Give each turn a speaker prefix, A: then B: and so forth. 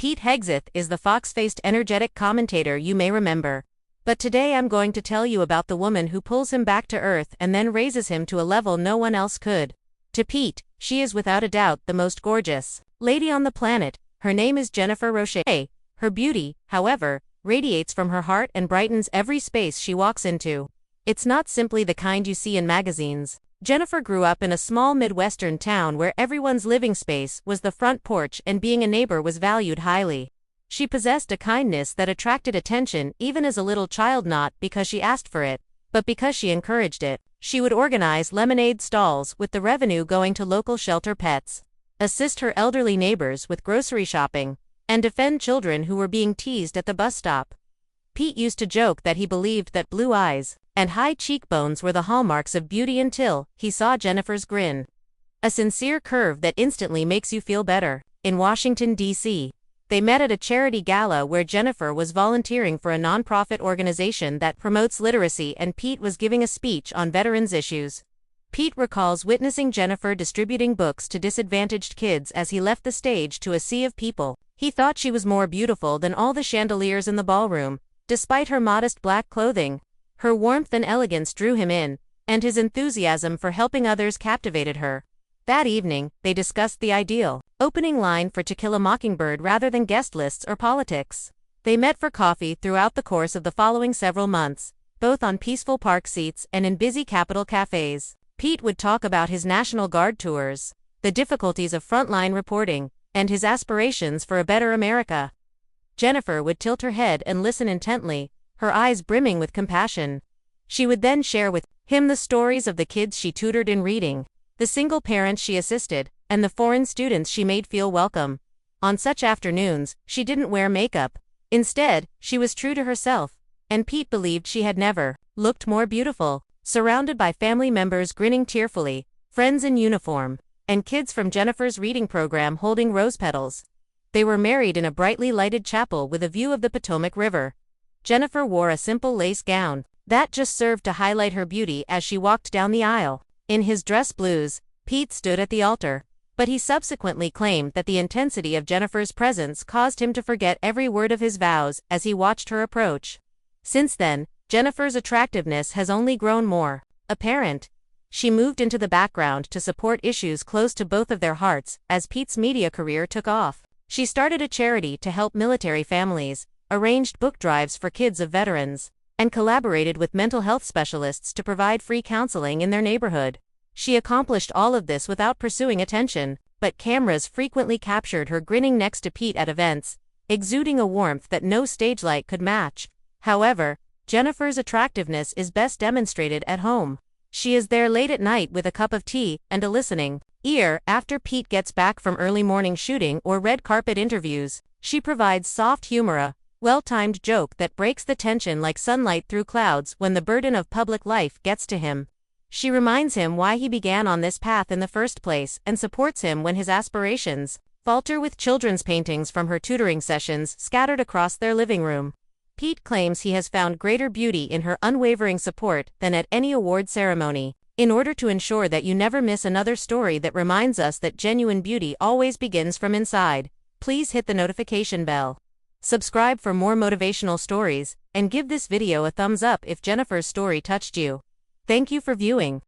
A: Pete Hegseth is the fox-faced energetic commentator you may remember. But today I'm going to tell you about the woman who pulls him back to earth and then raises him to a level no one else could. To Pete, she is without a doubt the most gorgeous lady on the planet. Her name is Jennifer Hoksins. Her beauty, however, radiates from her heart and brightens every space she walks into. It's not simply the kind you see in magazines. Jennifer grew up in a small Midwestern town where everyone's living space was the front porch and being a neighbor was valued highly. She possessed a kindness that attracted attention even as a little child, not because she asked for it, but because she encouraged it. She would organize lemonade stalls with the revenue going to local shelter pets, assist her elderly neighbors with grocery shopping, and defend children who were being teased at the bus stop. Pete used to joke that he believed that blue eyes and high cheekbones were the hallmarks of beauty until he saw Jennifer's grin. A sincere curve that instantly makes you feel better. In Washington, D.C., they met at a charity gala where Jennifer was volunteering for a nonprofit organization that promotes literacy and Pete was giving a speech on veterans issues. Pete recalls witnessing Jennifer distributing books to disadvantaged kids as he left the stage to a sea of people. He thought she was more beautiful than all the chandeliers in the ballroom. Despite her modest black clothing, her warmth and elegance drew him in, and his enthusiasm for helping others captivated her. That evening, they discussed the ideal opening line for To Kill a Mockingbird rather than guest lists or politics. They met for coffee throughout the course of the following several months, both on peaceful park seats and in busy Capitol cafes. Pete would talk about his National Guard tours, the difficulties of frontline reporting, and his aspirations for a better America. Jennifer would tilt her head and listen intently, her eyes brimming with compassion. She would then share with him the stories of the kids she tutored in reading, the single parents she assisted, and the foreign students she made feel welcome. On such afternoons, she didn't wear makeup. Instead, she was true to herself, and Pete believed she had never looked more beautiful, surrounded by family members grinning tearfully, friends in uniform, and kids from Jennifer's reading program holding rose petals. They were married in a brightly lighted chapel with a view of the Potomac River. Jennifer wore a simple lace gown that just served to highlight her beauty as she walked down the aisle. In his dress blues, Pete stood at the altar, but he subsequently claimed that the intensity of Jennifer's presence caused him to forget every word of his vows as he watched her approach. Since then, Jennifer's attractiveness has only grown more apparent. She moved into the background to support issues close to both of their hearts as Pete's media career took off. She started a charity to help military families, arranged book drives for kids of veterans, and collaborated with mental health specialists to provide free counseling in their neighborhood. She accomplished all of this without pursuing attention, but cameras frequently captured her grinning next to Pete at events, exuding a warmth that no stage light could match. However, Jennifer's attractiveness is best demonstrated at home. She is there late at night with a cup of tea and a listening ear after Pete gets back from early morning shooting or red carpet interviews. She provides soft humor, a well-timed joke that breaks the tension like sunlight through clouds when the burden of public life gets to him. She reminds him why he began on this path in the first place and supports him when his aspirations falter with children's paintings from her tutoring sessions scattered across their living room. Pete claims he has found greater beauty in her unwavering support than at any award ceremony. In order to ensure that you never miss another story that reminds us that genuine beauty always begins from inside, please hit the notification bell. Subscribe for more motivational stories, and give this video a thumbs up if Jennifer's story touched you. Thank you for viewing.